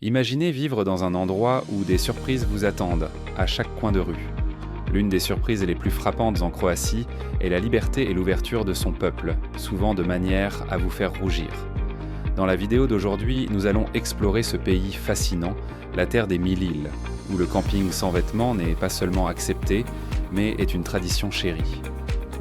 Imaginez vivre dans un endroit où des surprises vous attendent, à chaque coin de rue. L'une des surprises les plus frappantes en Croatie est la liberté et l'ouverture de son peuple, souvent de manière à vous faire rougir. Dans la vidéo d'aujourd'hui, nous allons explorer ce pays fascinant, la terre des mille îles, où le camping sans vêtements n'est pas seulement accepté, mais est une tradition chérie.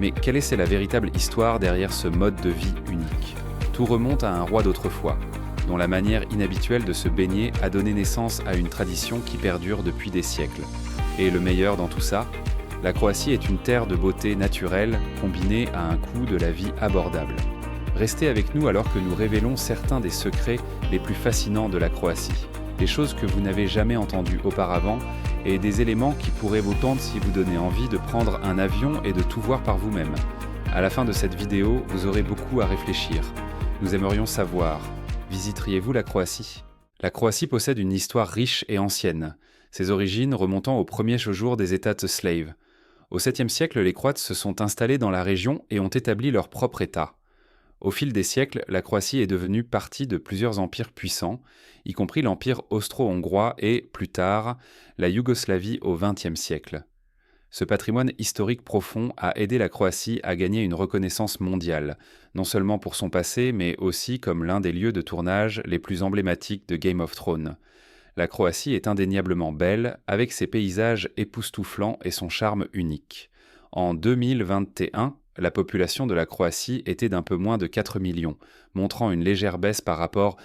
Mais quelle est la véritable histoire derrière ce mode de vie unique ? Tout remonte à un roi d'autrefois, dont la manière inhabituelle de se baigner a donné naissance à une tradition qui perdure depuis des siècles. Et le meilleur dans tout ça, la Croatie est une terre de beauté naturelle combinée à un coût de la vie abordable. Restez avec nous alors que nous révélons certains des secrets les plus fascinants de la Croatie, des choses que vous n'avez jamais entendues auparavant et des éléments qui pourraient vous tenter vous donner envie de prendre un avion et de tout voir par vous-même. À la fin de cette vidéo, vous aurez beaucoup à réfléchir. Nous aimerions savoir, visiteriez-vous la Croatie ? La Croatie possède une histoire riche et ancienne, ses origines remontant aux premiers jours des États slaves. Au 7e siècle, les Croates se sont installés dans la région et ont établi leur propre État. Au fil des siècles, la Croatie est devenue partie de plusieurs empires puissants, y compris l'empire austro-hongrois et, plus tard, la Yougoslavie au XXe siècle. Ce patrimoine historique profond a aidé la Croatie à gagner une reconnaissance mondiale, non seulement pour son passé, mais aussi comme l'un des lieux de tournage les plus emblématiques de Game of Thrones. La Croatie est indéniablement belle, avec ses paysages époustouflants et son charme unique. En 2021, la population de la Croatie était d'un peu moins de 4 millions, montrant une légère baisse par rapport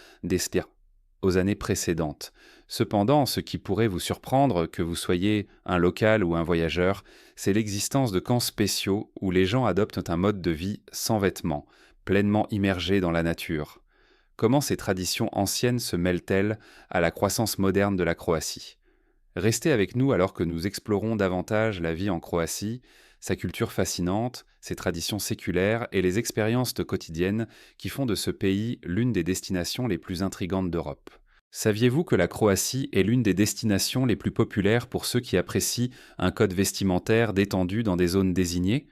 aux années précédentes. Cependant, ce qui pourrait vous surprendre, que vous soyez un local ou un voyageur, c'est l'existence de camps spéciaux où les gens adoptent un mode de vie sans vêtements, pleinement immergés dans la nature. Comment ces traditions anciennes se mêlent-elles à la croissance moderne de la Croatie ? Restez avec nous alors que nous explorons davantage la vie en Croatie, sa culture fascinante, ses traditions séculaires et les expériences quotidiennes qui font de ce pays l'une des destinations les plus intrigantes d'Europe. Saviez-vous que la Croatie est l'une des destinations les plus populaires pour ceux qui apprécient un code vestimentaire détendu dans des zones désignées ?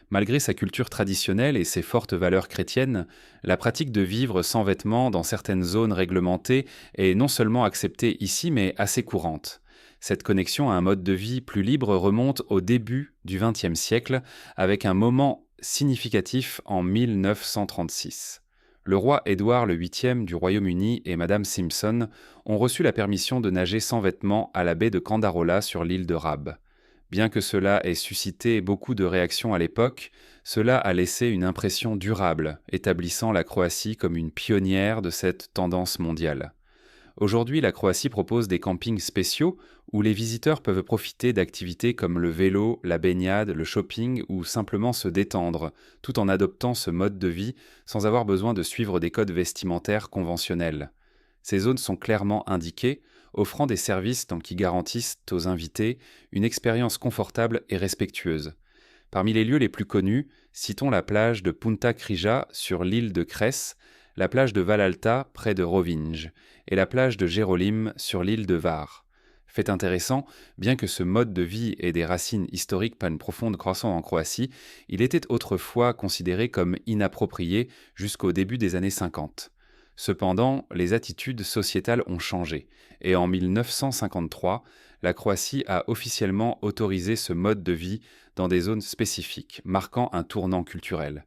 Malgré sa culture traditionnelle et ses fortes valeurs chrétiennes, la pratique de vivre sans vêtements dans certaines zones réglementées est non seulement acceptée ici, mais assez courante. Cette connexion à un mode de vie plus libre remonte au début du XXe siècle, avec un moment significatif en 1936. Le roi Édouard VIII du Royaume-Uni et Madame Simpson ont reçu la permission de nager sans vêtements à la baie de Candarola sur l'île de Rab. Bien que cela ait suscité beaucoup de réactions à l'époque, cela a laissé une impression durable, établissant la Croatie comme une pionnière de cette tendance mondiale. Aujourd'hui, la Croatie propose des campings spéciaux où les visiteurs peuvent profiter d'activités comme le vélo, la baignade, le shopping ou simplement se détendre, tout en adoptant ce mode de vie sans avoir besoin de suivre des codes vestimentaires conventionnels. Ces zones sont clairement indiquées, offrant des services qui garantissent aux invités une expérience confortable et respectueuse. Parmi les lieux les plus connus, citons la plage de Punta Krija sur l'île de Cres, la plage de Valalta près de Rovinj et la plage de Jerolim sur l'île de Var. Fait intéressant, bien que ce mode de vie ait des racines historiques pas une profonde croissance en Croatie, il était autrefois considéré comme inapproprié jusqu'au début des années 50. Cependant, les attitudes sociétales ont changé, et en 1953, la Croatie a officiellement autorisé ce mode de vie dans des zones spécifiques, marquant un tournant culturel.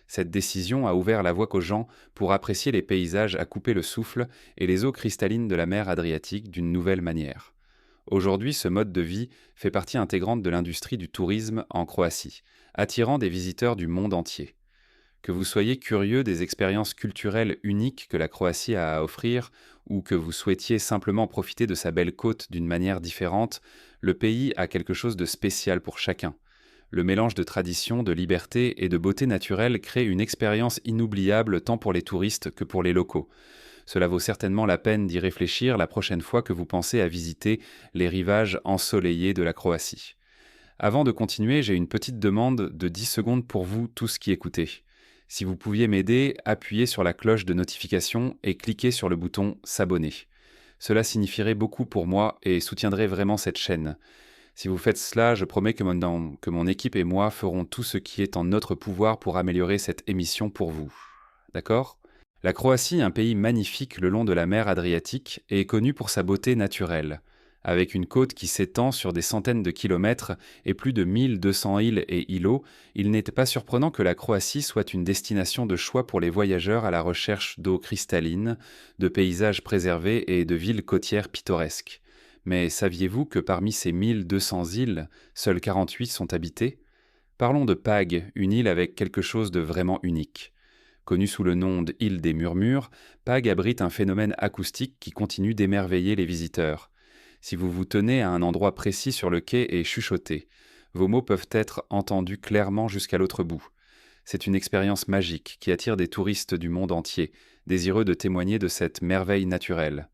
Cette décision a ouvert la voie aux gens pour apprécier les paysages à couper le souffle et les eaux cristallines de la mer Adriatique d'une nouvelle manière. Aujourd'hui, ce mode de vie fait partie intégrante de l'industrie du tourisme en Croatie, attirant des visiteurs du monde entier. Que vous soyez curieux des expériences culturelles uniques que la Croatie a à offrir ou que vous souhaitiez simplement profiter de sa belle côte d'une manière différente, le pays a quelque chose de spécial pour chacun. Le mélange de tradition, de liberté et de beauté naturelle crée une expérience inoubliable tant pour les touristes que pour les locaux. Cela vaut certainement la peine d'y réfléchir la prochaine fois que vous pensez à visiter les rivages ensoleillés de la Croatie. Avant de continuer, j'ai une petite demande de 10 secondes pour vous tous qui écoutez. Si vous pouviez m'aider, appuyez sur la cloche de notification et cliquez sur le bouton « S'abonner ». Cela signifierait beaucoup pour moi et soutiendrait vraiment cette chaîne. Si vous faites cela, je promets que mon équipe et moi ferons tout ce qui est en notre pouvoir pour améliorer cette émission pour vous. D'accord ? La Croatie, un pays magnifique le long de la mer Adriatique, est connue pour sa beauté naturelle. Avec une côte qui s'étend sur des centaines de kilomètres et plus de 1200 îles et îlots, il n'était pas surprenant que la Croatie soit une destination de choix pour les voyageurs à la recherche d'eau cristalline, de paysages préservés et de villes côtières pittoresques. Mais saviez-vous que parmi ces 1200 îles, seules 48 sont habitées? Parlons de Pag, une île avec quelque chose de vraiment unique. Connue sous le nom d'île des Murmures, Pag abrite un phénomène acoustique qui continue d'émerveiller les visiteurs. Si vous vous tenez à un endroit précis sur le quai et chuchotez, vos mots peuvent être entendus clairement jusqu'à l'autre bout. C'est une expérience magique qui attire des touristes du monde entier, désireux de témoigner de cette merveille naturelle.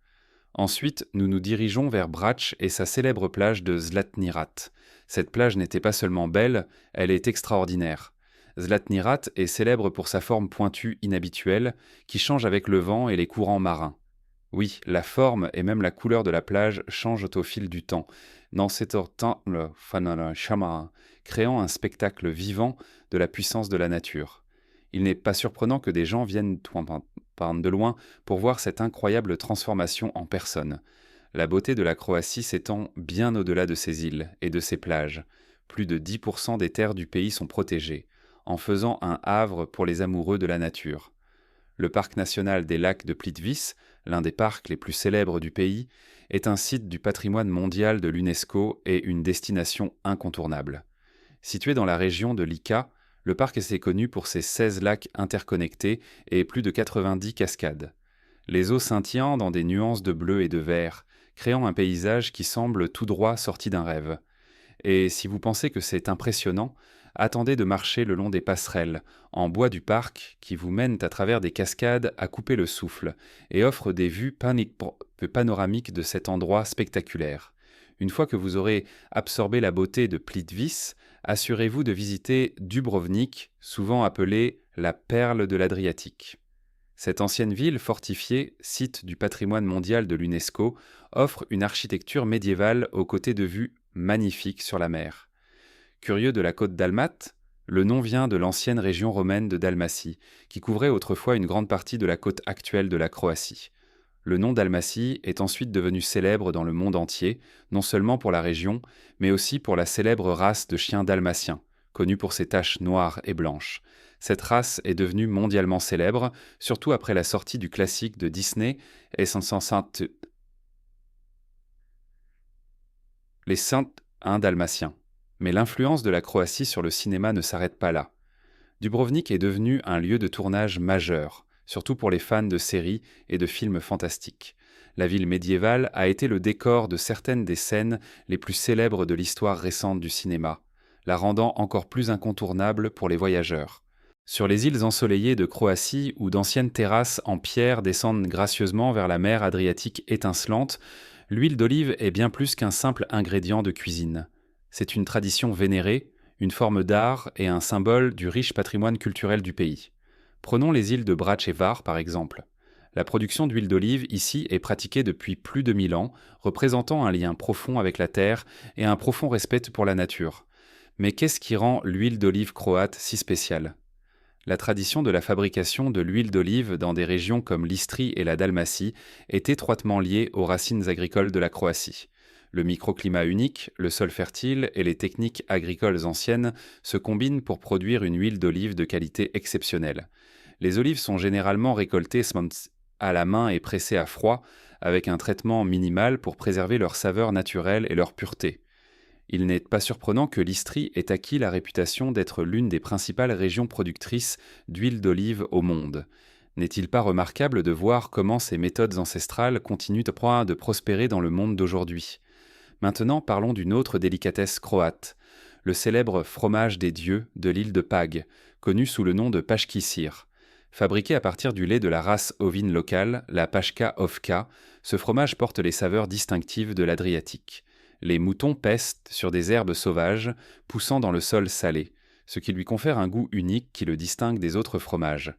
Ensuite, nous nous dirigeons vers Brač et sa célèbre plage de Zlatni Rat. Cette plage n'était pas seulement belle, elle est extraordinaire. Zlatni Rat est célèbre pour sa forme pointue inhabituelle, qui change avec le vent et les courants marins. Oui, la forme et même la couleur de la plage changent au fil du temps, dans cet temps le phénomène chamarin, créant un spectacle vivant de la puissance de la nature. Il n'est pas surprenant que des gens viennent de loin pour voir cette incroyable transformation en personne. La beauté de la Croatie s'étend bien au-delà de ses îles et de ses plages. Plus de 10% des terres du pays sont protégées, en faisant un havre pour les amoureux de la nature. Le parc national des lacs de Plitvice, l'un des parcs les plus célèbres du pays, est un site du patrimoine mondial de l'UNESCO et une destination incontournable. Situé dans la région de Lika, le parc est connu pour ses 16 lacs interconnectés et plus de 90 cascades. Les eaux scintillant dans des nuances de bleu et de vert, créant un paysage qui semble tout droit sorti d'un rêve. Et si vous pensez que c'est impressionnant, attendez de marcher le long des passerelles, en bois du parc, qui vous mènent à travers des cascades à couper le souffle, et offrent des vues panoramiques de cet endroit spectaculaire. Une fois que vous aurez absorbé la beauté de Plitvice, assurez-vous de visiter Dubrovnik, souvent appelée la perle de l'Adriatique. Cette ancienne ville fortifiée, site du patrimoine mondial de l'UNESCO, offre une architecture médiévale aux côtés de vues magnifiques sur la mer. Curieux de la côte dalmate, le nom vient de l'ancienne région romaine de Dalmatie, qui couvrait autrefois une grande partie de la côte actuelle de la Croatie. Le nom Dalmatie est ensuite devenu célèbre dans le monde entier, non seulement pour la région, mais aussi pour la célèbre race de chiens dalmatiens, connue pour ses taches noires et blanches. Cette race est devenue mondialement célèbre, surtout après la sortie du classique de Disney et Les Saints Dalmatiens. Mais l'influence de la Croatie sur le cinéma ne s'arrête pas là. Dubrovnik est devenu un lieu de tournage majeur, surtout pour les fans de séries et de films fantastiques. La ville médiévale a été le décor de certaines des scènes les plus célèbres de l'histoire récente du cinéma, la rendant encore plus incontournable pour les voyageurs. Sur les îles ensoleillées de Croatie, où d'anciennes terrasses en pierre descendent gracieusement vers la mer Adriatique étincelante, l'huile d'olive est bien plus qu'un simple ingrédient de cuisine. C'est une tradition vénérée, une forme d'art et un symbole du riche patrimoine culturel du pays. Prenons les îles de Brač et Hvar par exemple. La production d'huile d'olive ici est pratiquée depuis plus de 1000 ans, représentant un lien profond avec la terre et un profond respect pour la nature. Mais qu'est-ce qui rend l'huile d'olive croate si spéciale? La tradition de la fabrication de l'huile d'olive dans des régions comme l'Istrie et la Dalmatie est étroitement liée aux racines agricoles de la Croatie. Le microclimat unique, le sol fertile et les techniques agricoles anciennes se combinent pour produire une huile d'olive de qualité exceptionnelle. Les olives sont généralement récoltées à la main et pressées à froid, avec un traitement minimal pour préserver leur saveur naturelle et leur pureté. Il n'est pas surprenant que l'Istrie ait acquis la réputation d'être l'une des principales régions productrices d'huile d'olive au monde. N'est-il pas remarquable de voir comment ces méthodes ancestrales continuent de prospérer dans le monde d'aujourd'hui? Maintenant, parlons d'une autre délicatesse croate, le célèbre fromage des dieux de l'île de Pag, connu sous le nom de paški sir. Fabriqué à partir du lait de la race ovine locale, la Paška Ovča, ce fromage porte les saveurs distinctives de l'Adriatique. Les moutons pestent sur des herbes sauvages, poussant dans le sol salé, ce qui lui confère un goût unique qui le distingue des autres fromages.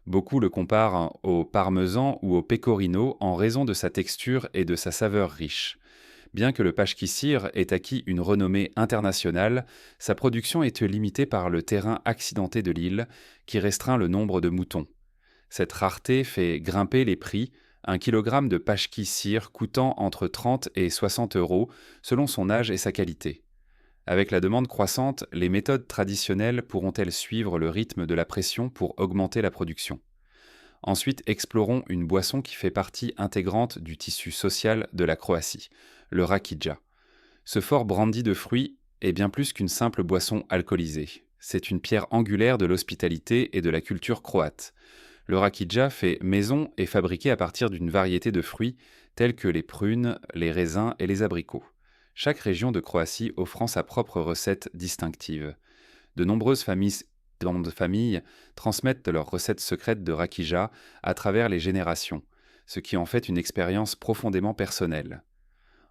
Beaucoup le comparent au parmesan ou au pecorino en raison de sa texture et de sa saveur riche. Bien que le paški sir ait acquis une renommée internationale, sa production est limitée par le terrain accidenté de l'île, qui restreint le nombre de moutons. Cette rareté fait grimper les prix, un kilogramme de pachki sire coûtant entre 30 et 60 euros selon son âge et sa qualité. Avec la demande croissante, les méthodes traditionnelles pourront-elles suivre le rythme de la pression pour augmenter la production? Ensuite, explorons une boisson qui fait partie intégrante du tissu social de la Croatie, le rakija. Ce fort brandy de fruits est bien plus qu'une simple boisson alcoolisée. C'est une pierre angulaire de l'hospitalité et de la culture croate. Le rakija fait maison et fabriqué à partir d'une variété de fruits tels que les prunes, les raisins et les abricots. Chaque région de Croatie offrant sa propre recette distinctive. De nombreuses familles transmettent leurs recettes secrètes de rakija à travers les générations, ce qui en fait une expérience profondément personnelle.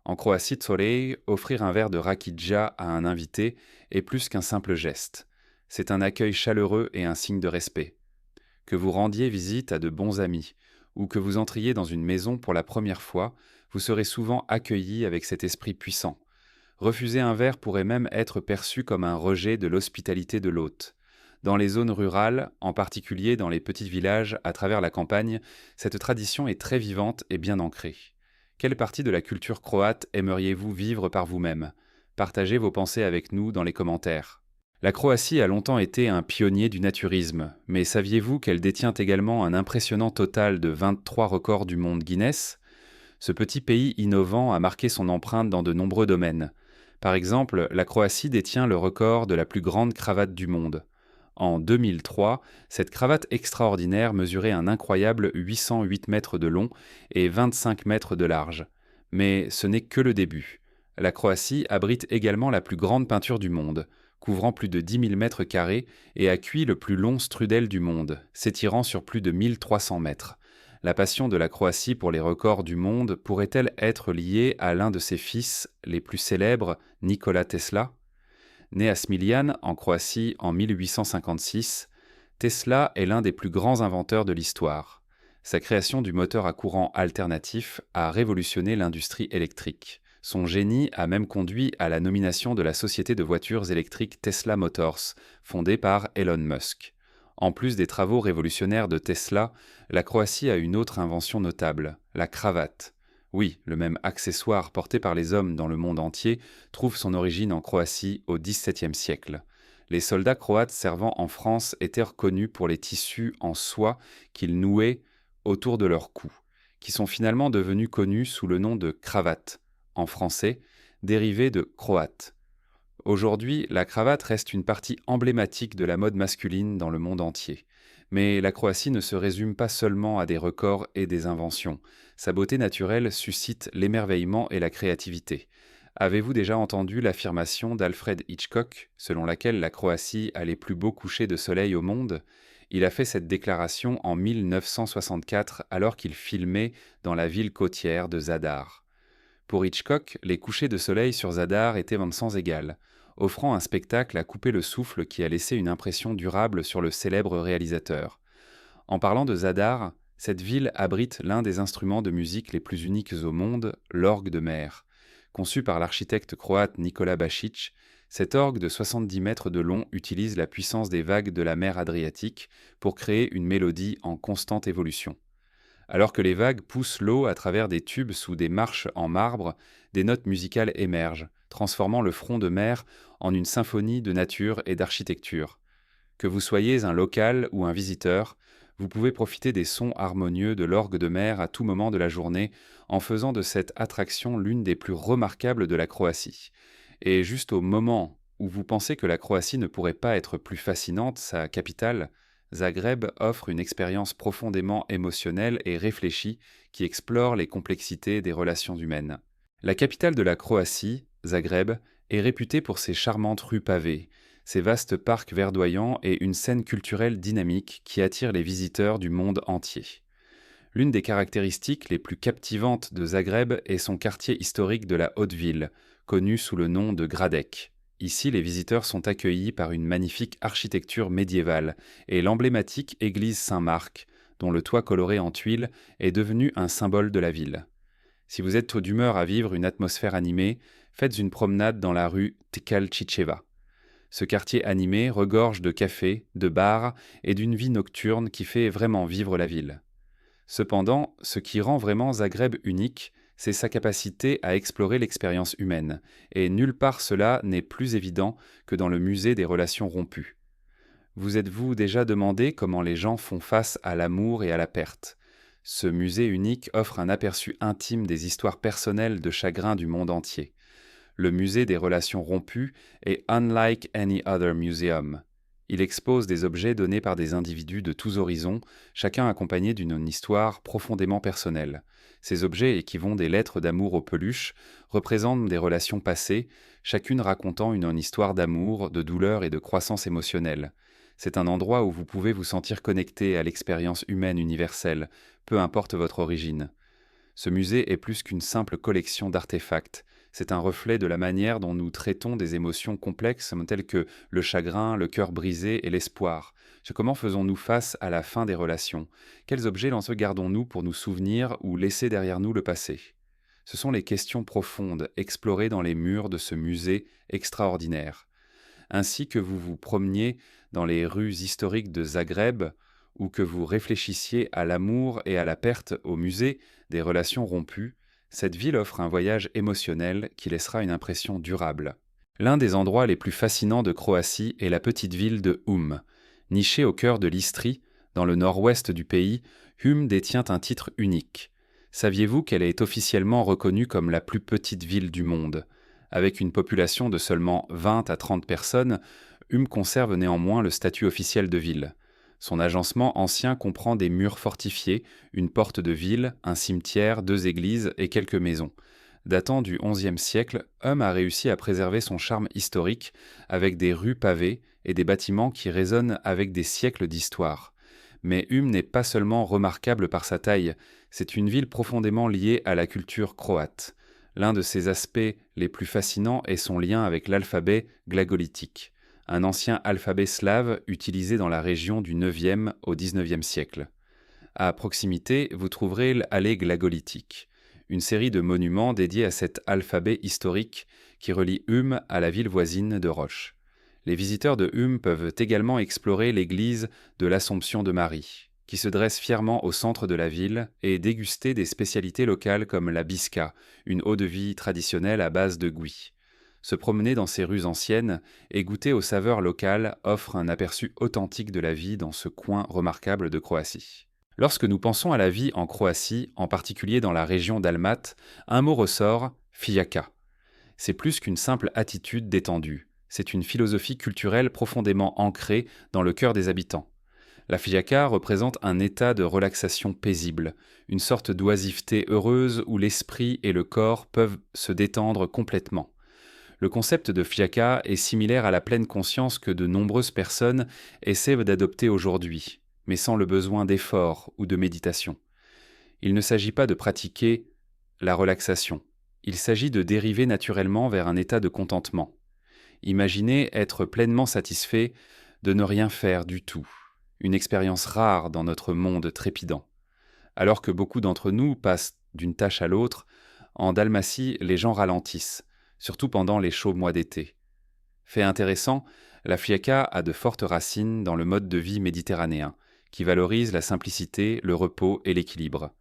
En Croatie, Tsorej, offrir un verre de rakija à un invité est plus qu'un simple geste. C'est un accueil chaleureux et un signe de respect. Que vous rendiez visite à de bons amis, ou que vous entriez dans une maison pour la première fois, vous serez souvent accueilli avec cet esprit puissant. Refuser un verre pourrait même être perçu comme un rejet de l'hospitalité de l'hôte. Dans les zones rurales, en particulier dans les petits villages à travers la campagne, cette tradition est très vivante et bien ancrée. Quelle partie de la culture croate aimeriez-vous vivre par vous-même? Partagez vos pensées avec nous dans les commentaires. La Croatie a longtemps été un pionnier du naturisme, mais saviez-vous qu'elle détient également un impressionnant total de 23 records du monde Guinness? Ce petit pays innovant a marqué son empreinte dans de nombreux domaines. Par exemple, la Croatie détient le record de la plus grande cravate du monde. En 2003, cette cravate extraordinaire mesurait un incroyable 808 mètres de long et 25 mètres de large. Mais ce n'est que le début. La Croatie abrite également la plus grande peinture du monde, couvrant plus de 10 000 mètres carrés et accueille le plus long strudel du monde, s'étirant sur plus de 1300 mètres. La passion de la Croatie pour les records du monde pourrait-elle être liée à l'un de ses fils les plus célèbres, Nikola Tesla? Né à Smiljan, en Croatie, en 1856, Tesla est l'un des plus grands inventeurs de l'histoire. Sa création du moteur à courant alternatif a révolutionné l'industrie électrique. Son génie a même conduit à la nomination de la société de voitures électriques Tesla Motors, fondée par Elon Musk. En plus des travaux révolutionnaires de Tesla, la Croatie a une autre invention notable, la cravate. Oui, le même accessoire porté par les hommes dans le monde entier trouve son origine en Croatie au XVIIe siècle. Les soldats croates servant en France étaient reconnus pour les tissus en soie qu'ils nouaient autour de leur cou, qui sont finalement devenus connus sous le nom de cravate, en français, dérivé de croate. Aujourd'hui, la cravate reste une partie emblématique de la mode masculine dans le monde entier. Mais la Croatie ne se résume pas seulement à des records et des inventions. Sa beauté naturelle suscite l'émerveillement et la créativité. Avez-vous déjà entendu l'affirmation d'Alfred Hitchcock, selon laquelle la Croatie a les plus beaux couchers de soleil au monde? Il a fait cette déclaration en 1964 alors qu'il filmait dans la ville côtière de Zadar. Pour Hitchcock, les couchers de soleil sur Zadar étaient sans égal, offrant un spectacle à couper le souffle qui a laissé une impression durable sur le célèbre réalisateur. En parlant de Zadar, cette ville abrite l'un des instruments de musique les plus uniques au monde, l'orgue de mer. Conçu par l'architecte croate Nikola Bašić, cet orgue de 70 mètres de long utilise la puissance des vagues de la mer Adriatique pour créer une mélodie en constante évolution. Alors que les vagues poussent l'eau à travers des tubes sous des marches en marbre, des notes musicales émergent, transformant le front de mer en une symphonie de nature et d'architecture. Que vous soyez un local ou un visiteur, vous pouvez profiter des sons harmonieux de l'orgue de mer à tout moment de la journée en faisant de cette attraction l'une des plus remarquables de la Croatie. Et juste au moment où vous pensez que la Croatie ne pourrait pas être plus fascinante, sa capitale, Zagreb offre une expérience profondément émotionnelle et réfléchie qui explore les complexités des relations humaines. La capitale de la Croatie, Zagreb, est réputée pour ses charmantes rues pavées, ses vastes parcs verdoyants et une scène culturelle dynamique qui attire les visiteurs du monde entier. L'une des caractéristiques les plus captivantes de Zagreb est son quartier historique de la Haute Ville, connu sous le nom de Gradec. Ici, les visiteurs sont accueillis par une magnifique architecture médiévale et l'emblématique église Saint-Marc, dont le toit coloré en tuiles est devenu un symbole de la ville. Si vous êtes d'humeur à vivre une atmosphère animée, faites une promenade dans la rue Tkalčićeva. Ce quartier animé regorge de cafés, de bars et d'une vie nocturne qui fait vraiment vivre la ville. Cependant, ce qui rend vraiment Zagreb unique, c'est sa capacité à explorer l'expérience humaine, et nulle part cela n'est plus évident que dans le musée des relations rompues. Vous êtes-vous déjà demandé comment les gens font face à l'amour et à la perte? Ce musée unique offre un aperçu intime des histoires personnelles de chagrin du monde entier. Le musée des relations rompues est unlike any other museum. Il expose des objets donnés par des individus de tous horizons, chacun accompagné d'une histoire profondément personnelle. Ces objets, qui vont des lettres d'amour aux peluches, représentent des relations passées, chacune racontant une histoire d'amour, de douleur et de croissance émotionnelle. C'est un endroit où vous pouvez vous sentir connecté à l'expérience humaine universelle, peu importe votre origine. Ce musée est plus qu'une simple collection d'artefacts. C'est un reflet de la manière dont nous traitons des émotions complexes telles que le chagrin, le cœur brisé et l'espoir. Comment faisons-nous face à la fin des relations? Quels objets gardons-nous pour nous souvenir ou laisser derrière nous le passé? Ce sont les questions profondes explorées dans les murs de ce musée extraordinaire. Ainsi que vous vous promeniez dans les rues historiques de Zagreb ou que vous réfléchissiez à l'amour et à la perte au musée des relations rompues, cette ville offre un voyage émotionnel qui laissera une impression durable. L'un des endroits les plus fascinants de Croatie est la petite ville de Hum. Nichée au cœur de l'Istrie, dans le nord-ouest du pays, Hum détient un titre unique. Saviez-vous qu'elle est officiellement reconnue comme la plus petite ville du monde? Avec une population de seulement 20 à 30 personnes, Hum conserve néanmoins le statut officiel de ville. Son agencement ancien comprend des murs fortifiés, une porte de ville, un cimetière, 2 églises et quelques maisons. Datant du XIe siècle, Hum a réussi à préserver son charme historique avec des rues pavées et des bâtiments qui résonnent avec des siècles d'histoire. Mais Hum n'est pas seulement remarquable par sa taille, c'est une ville profondément liée à la culture croate. L'un de ses aspects les plus fascinants est son lien avec l'alphabet glagolitique, un ancien alphabet slave utilisé dans la région du IXe au XIXe siècle. À proximité, vous trouverez l'allée glagolitique, une série de monuments dédiés à cet alphabet historique qui relie Hum à la ville voisine de Roche. Les visiteurs de Hum peuvent également explorer l'église de l'Assomption de Marie, qui se dresse fièrement au centre de la ville, et déguster des spécialités locales comme la biska, une eau-de-vie traditionnelle à base de gouis. Se promener dans ces rues anciennes et goûter aux saveurs locales offre un aperçu authentique de la vie dans ce coin remarquable de Croatie. Lorsque nous pensons à la vie en Croatie, en particulier dans la région d'Almat, un mot ressort, fijaka. C'est plus qu'une simple attitude détendue, c'est une philosophie culturelle profondément ancrée dans le cœur des habitants. La fijaka représente un état de relaxation paisible, une sorte d'oisiveté heureuse où l'esprit et le corps peuvent se détendre complètement. Le concept de fijaka est similaire à la pleine conscience que de nombreuses personnes essaient d'adopter aujourd'hui, mais sans le besoin d'effort ou de méditation. Il ne s'agit pas de pratiquer la relaxation, il s'agit de dériver naturellement vers un état de contentement. Imaginez être pleinement satisfait de ne rien faire du tout, une expérience rare dans notre monde trépidant. Alors que beaucoup d'entre nous passent d'une tâche à l'autre, en Dalmatie, les gens ralentissent, surtout pendant les chauds mois d'été. Fait intéressant, la fijaka a de fortes racines dans le mode de vie méditerranéen, qui valorise la simplicité, le repos et l'équilibre.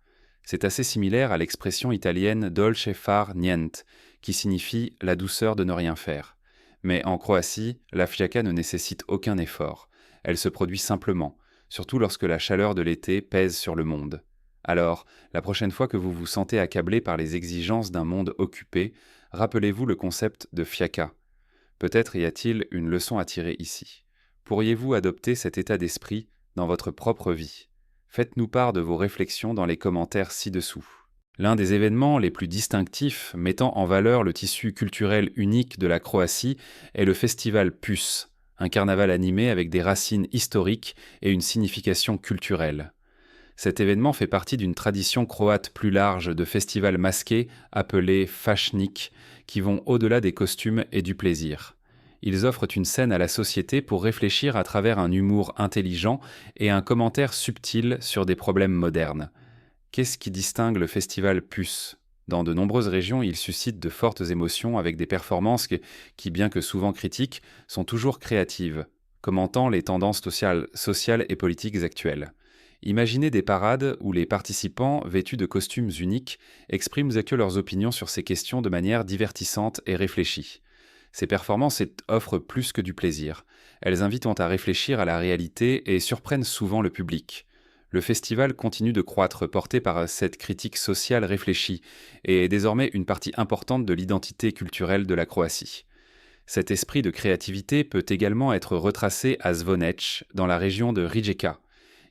C'est assez similaire à l'expression italienne dolce far niente, qui signifie la douceur de ne rien faire. Mais en Croatie, la fijaka ne nécessite aucun effort. Elle se produit simplement, surtout lorsque la chaleur de l'été pèse sur le monde. Alors, la prochaine fois que vous vous sentez accablé par les exigences d'un monde occupé, rappelez-vous le concept de fijaka. Peut-être y a-t-il une leçon à tirer ici. Pourriez-vous adopter cet état d'esprit dans votre propre vie? Faites-nous part de vos réflexions dans les commentaires ci-dessous. L'un des événements les plus distinctifs mettant en valeur le tissu culturel unique de la Croatie est le festival Pus, un carnaval animé avec des racines historiques et une signification culturelle. Cet événement fait partie d'une tradition croate plus large de festivals masqués appelés faschnik, qui vont au-delà des costumes et du plaisir. Ils offrent une scène à la société pour réfléchir à travers un humour intelligent et un commentaire subtil sur des problèmes modernes. Qu'est-ce qui distingue le festival Pus Dans de nombreuses régions, il suscite de fortes émotions avec des performances qui, bien que souvent critiques, sont toujours créatives, commentant les tendances sociales et politiques actuelles. Imaginez des parades où les participants, vêtus de costumes uniques, expriment que leurs opinions sur ces questions de manière divertissante et réfléchie. Ces performances offrent plus que du plaisir. Elles invitent à réfléchir à la réalité et surprennent souvent le public. Le festival continue de croître, porté par cette critique sociale réfléchie, et est désormais une partie importante de l'identité culturelle de la Croatie. Cet esprit de créativité peut également être retracé à Zvonec, dans la région de Rijeka.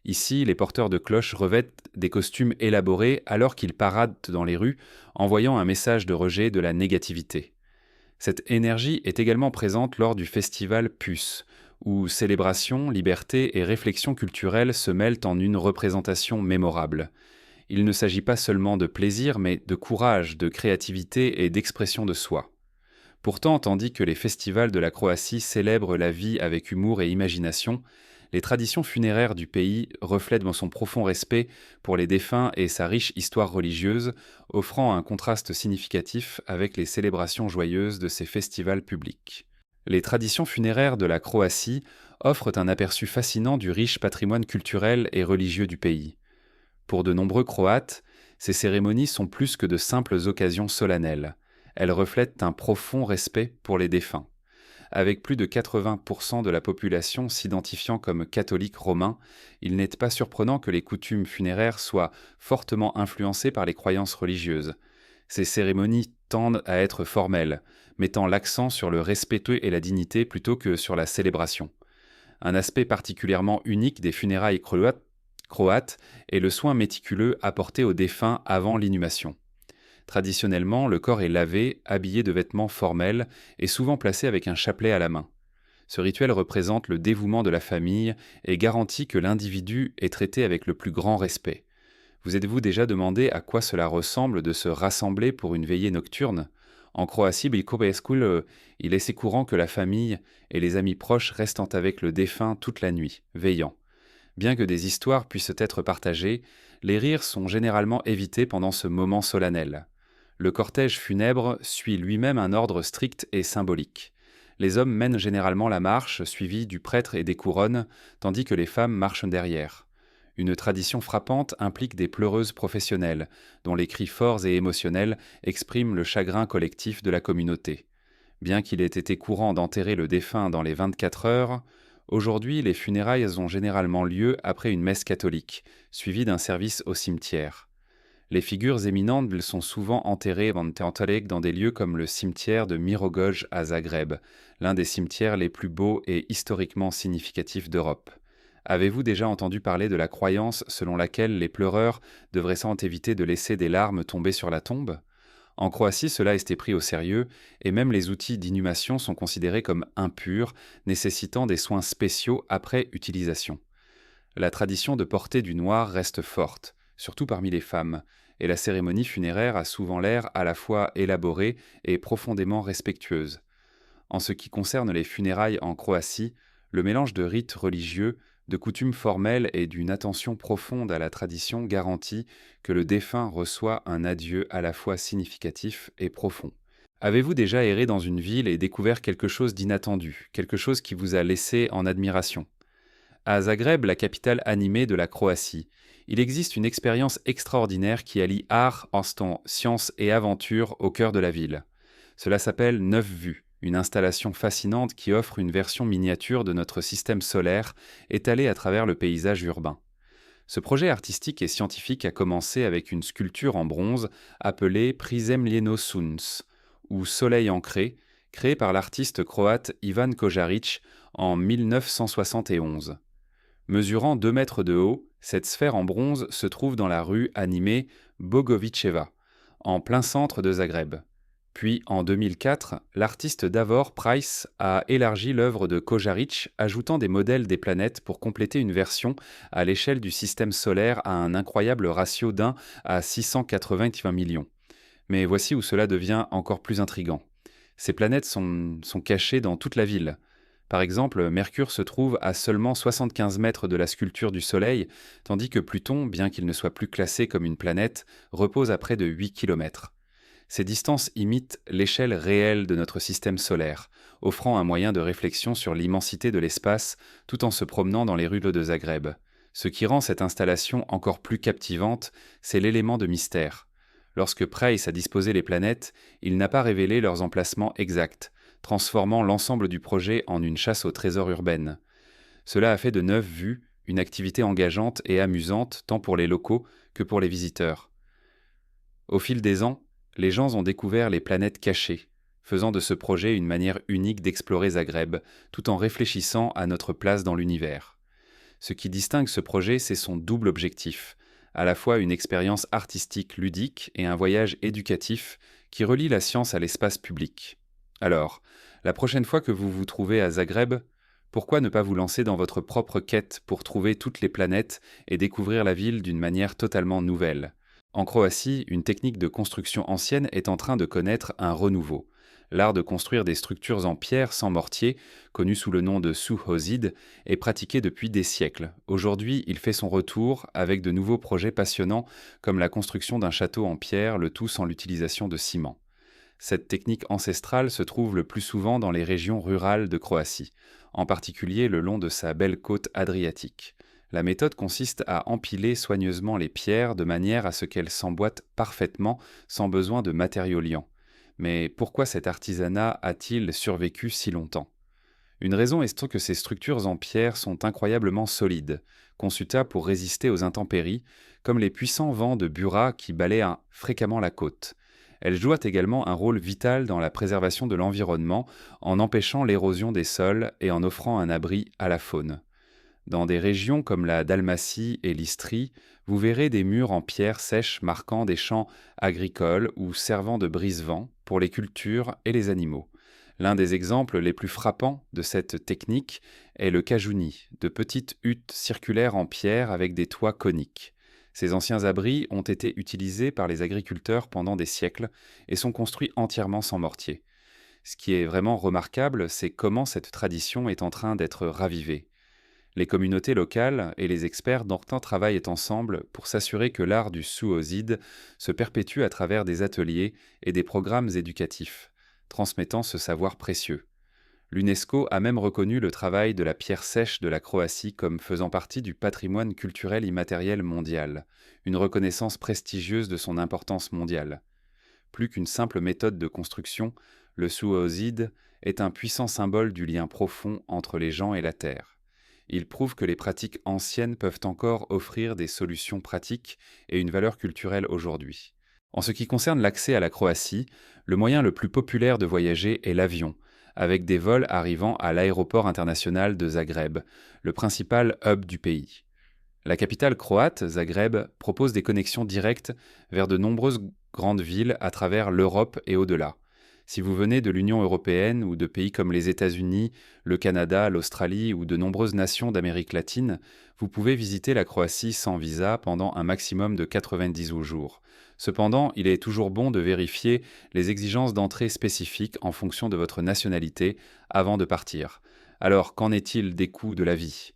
Ici, les porteurs de cloches revêtent des costumes élaborés alors qu'ils paradent dans les rues, envoyant un message de rejet de la négativité. Cette énergie est également présente lors du festival Puce, où célébration, liberté et réflexion culturelle se mêlent en une représentation mémorable. Il ne s'agit pas seulement de plaisir, mais de courage, de créativité et d'expression de soi. Pourtant, tandis que les festivals de la Croatie célèbrent la vie avec humour et imagination, les traditions funéraires du pays reflètent son profond respect pour les défunts et sa riche histoire religieuse, offrant un contraste significatif avec les célébrations joyeuses de ces festivals publics. Les traditions funéraires de la Croatie offrent un aperçu fascinant du riche patrimoine culturel et religieux du pays. Pour de nombreux Croates, ces cérémonies sont plus que de simples occasions solennelles. Elles reflètent un profond respect pour les défunts. Avec plus de 80% de la population s'identifiant comme catholiques romains, il n'est pas surprenant que les coutumes funéraires soient fortement influencées par les croyances religieuses. Ces cérémonies tendent à être formelles, mettant l'accent sur le respect et la dignité plutôt que sur la célébration. Un aspect particulièrement unique des funérailles croates est le soin méticuleux apporté aux défunts avant l'inhumation. Traditionnellement, le corps est lavé, habillé de vêtements formels et souvent placé avec un chapelet à la main. Ce rituel représente le dévouement de la famille et garantit que l'individu est traité avec le plus grand respect. Vous êtes-vous déjà demandé à quoi cela ressemble de se rassembler pour une veillée nocturne ? En Croatie, il est assez courant que la famille et les amis proches restent avec le défunt toute la nuit, veillant. Bien que des histoires puissent être partagées, les rires sont généralement évités pendant ce moment solennel. Le cortège funèbre suit lui-même un ordre strict et symbolique. Les hommes mènent généralement la marche, suivis du prêtre et des couronnes, tandis que les femmes marchent derrière. Une tradition frappante implique des pleureuses professionnelles, dont les cris forts et émotionnels expriment le chagrin collectif de la communauté. Bien qu'il ait été courant d'enterrer le défunt dans les 24 heures, aujourd'hui les funérailles ont généralement lieu après une messe catholique, suivie d'un service au cimetière. Les figures éminentes sont souvent enterrées dans des lieux comme le cimetière de Mirogoj à Zagreb, l'un des cimetières les plus beaux et historiquement significatifs d'Europe. Avez-vous déjà entendu parler de la croyance selon laquelle les pleureurs devraient éviter de laisser des larmes tomber sur la tombe ? En Croatie, cela est pris au sérieux, et même les outils d'inhumation sont considérés comme impurs, nécessitant des soins spéciaux après utilisation. La tradition de porter du noir reste forte, surtout parmi les femmes, et la cérémonie funéraire a souvent l'air à la fois élaborée et profondément respectueuse. En ce qui concerne les funérailles en Croatie, le mélange de rites religieux, de coutumes formelles et d'une attention profonde à la tradition garantit que le défunt reçoit un adieu à la fois significatif et profond. Avez-vous déjà erré dans une ville et découvert quelque chose d'inattendu, quelque chose qui vous a laissé en admiration ? À Zagreb, la capitale animée de la Croatie, il existe une expérience extraordinaire qui allie art, instant, science et aventure au cœur de la ville. Cela s'appelle Neuf Vues, une installation fascinante qui offre une version miniature de notre système solaire étalée à travers le paysage urbain. Ce projet artistique et scientifique a commencé avec une sculpture en bronze appelée Prizemljeno Sunce, ou Soleil ancré, créée par l'artiste croate Ivan Kojarić en 1971. Mesurant 2 mètres de haut, cette sphère en bronze se trouve dans la rue animée Bogovičeva, en plein centre de Zagreb. Puis, en 2004, l'artiste Davor Price a élargi l'œuvre de Kojarić, ajoutant des modèles des planètes pour compléter une version à l'échelle du système solaire à un incroyable ratio d'1 à 680 millions. Mais voici où cela devient encore plus intrigant. Ces planètes sont cachées dans toute la ville. Par exemple, Mercure se trouve à seulement 75 mètres de la sculpture du Soleil, tandis que Pluton, bien qu'il ne soit plus classé comme une planète, repose à près de 8 km. Ces distances imitent l'échelle réelle de notre système solaire, offrant un moyen de réflexion sur l'immensité de l'espace tout en se promenant dans les rues de Zagreb. Ce qui rend cette installation encore plus captivante, c'est l'élément de mystère. Lorsque Preis a disposé les planètes, il n'a pas révélé leurs emplacements exacts, transformant l'ensemble du projet en une chasse au trésor urbaine. Cela a fait de Neuve Vue une activité engageante et amusante tant pour les locaux que pour les visiteurs. Au fil des ans, les gens ont découvert les planètes cachées, faisant de ce projet une manière unique d'explorer Zagreb, tout en réfléchissant à notre place dans l'univers. Ce qui distingue ce projet, c'est son double objectif, à la fois une expérience artistique ludique et un voyage éducatif qui relie la science à l'espace public. Alors, la prochaine fois que vous vous trouvez à Zagreb, pourquoi ne pas vous lancer dans votre propre quête pour trouver toutes les planètes et découvrir la ville d'une manière totalement nouvelle ? En Croatie, une technique de construction ancienne est en train de connaître un renouveau. L'art de construire des structures en pierre sans mortier, connu sous le nom de suhozid, est pratiqué depuis des siècles. Aujourd'hui, il fait son retour avec de nouveaux projets passionnants comme la construction d'un château en pierre, le tout sans l'utilisation de ciment. Cette technique ancestrale se trouve le plus souvent dans les régions rurales de Croatie, en particulier le long de sa belle côte adriatique. La méthode consiste à empiler soigneusement les pierres de manière à ce qu'elles s'emboîtent parfaitement sans besoin de matériaux liants. Mais pourquoi cet artisanat a-t-il survécu si longtemps ? Une raison est que ces structures en pierre sont incroyablement solides, conçues pour résister aux intempéries, comme les puissants vents de Bura qui balayent fréquemment la côte. Elles jouent également un rôle vital dans la préservation de l'environnement en empêchant l'érosion des sols et en offrant un abri à la faune. Dans des régions comme la Dalmatie et l'Istrie, vous verrez des murs en pierre sèche marquant des champs agricoles ou servant de brise-vent pour les cultures et les animaux. L'un des exemples les plus frappants de cette technique est le Kajouni, de petites huttes circulaires en pierre avec des toits coniques. Ces anciens abris ont été utilisés par les agriculteurs pendant des siècles et sont construits entièrement sans mortier. Ce qui est vraiment remarquable, c'est comment cette tradition est en train d'être ravivée. Les communautés locales et les experts d'antan travaillent ensemble pour s'assurer que l'art du suhozid se perpétue à travers des ateliers et des programmes éducatifs, transmettant ce savoir précieux. L'UNESCO a même reconnu le travail de la pierre sèche de la Croatie comme faisant partie du patrimoine culturel immatériel mondial, une reconnaissance prestigieuse de son importance mondiale. Plus qu'une simple méthode de construction, le suhozid est un puissant symbole du lien profond entre les gens et la terre. Il prouve que les pratiques anciennes peuvent encore offrir des solutions pratiques et une valeur culturelle aujourd'hui. En ce qui concerne l'accès à la Croatie, le moyen le plus populaire de voyager est l'avion, avec des vols arrivant à l'aéroport international de Zagreb, le principal hub du pays. La capitale croate, Zagreb, propose des connexions directes vers de nombreuses grandes villes à travers l'Europe et au-delà. Si vous venez de l'Union européenne ou de pays comme les États-Unis, le Canada, l'Australie ou de nombreuses nations d'Amérique latine, vous pouvez visiter la Croatie sans visa pendant un maximum de 90 jours. Cependant, il est toujours bon de vérifier les exigences d'entrée spécifiques en fonction de votre nationalité avant de partir. Alors, qu'en est-il des coûts de la vie ?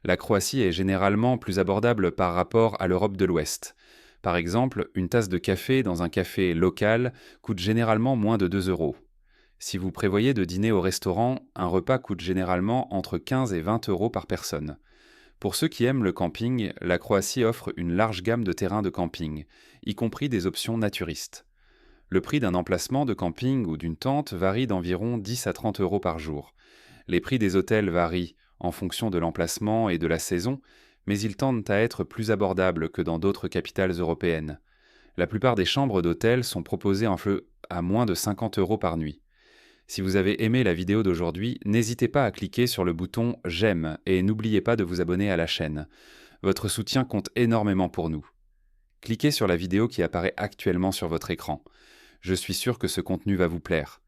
La Croatie est généralement plus abordable par rapport à l'Europe de l'Ouest. Par exemple, une tasse de café dans un café local coûte généralement moins de 2 €. Si vous prévoyez de dîner au restaurant, un repas coûte généralement entre 15 et 20 € par personne. Pour ceux qui aiment le camping, la Croatie offre une large gamme de terrains de camping, y compris des options naturistes. Le prix d'un emplacement de camping ou d'une tente varie d'environ 10 à 30 € par jour. Les prix des hôtels varient en fonction de l'emplacement et de la saison, mais ils tendent à être plus abordables que dans d'autres capitales européennes. La plupart des chambres d'hôtel sont proposées à moins de 50 € par nuit. Si vous avez aimé la vidéo d'aujourd'hui, n'hésitez pas à cliquer sur le bouton « J'aime » et n'oubliez pas de vous abonner à la chaîne. Votre soutien compte énormément pour nous. Cliquez sur la vidéo qui apparaît actuellement sur votre écran. Je suis sûr que ce contenu va vous plaire.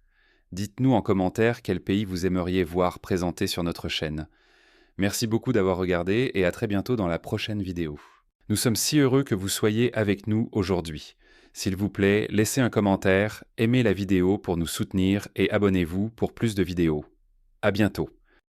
Dites-nous en commentaire quel pays vous aimeriez voir présenté sur notre chaîne. Merci beaucoup d'avoir regardé et à très bientôt dans la prochaine vidéo. Nous sommes si heureux que vous soyez avec nous aujourd'hui. S'il vous plaît, laissez un commentaire, aimez la vidéo pour nous soutenir et abonnez-vous pour plus de vidéos. À bientôt.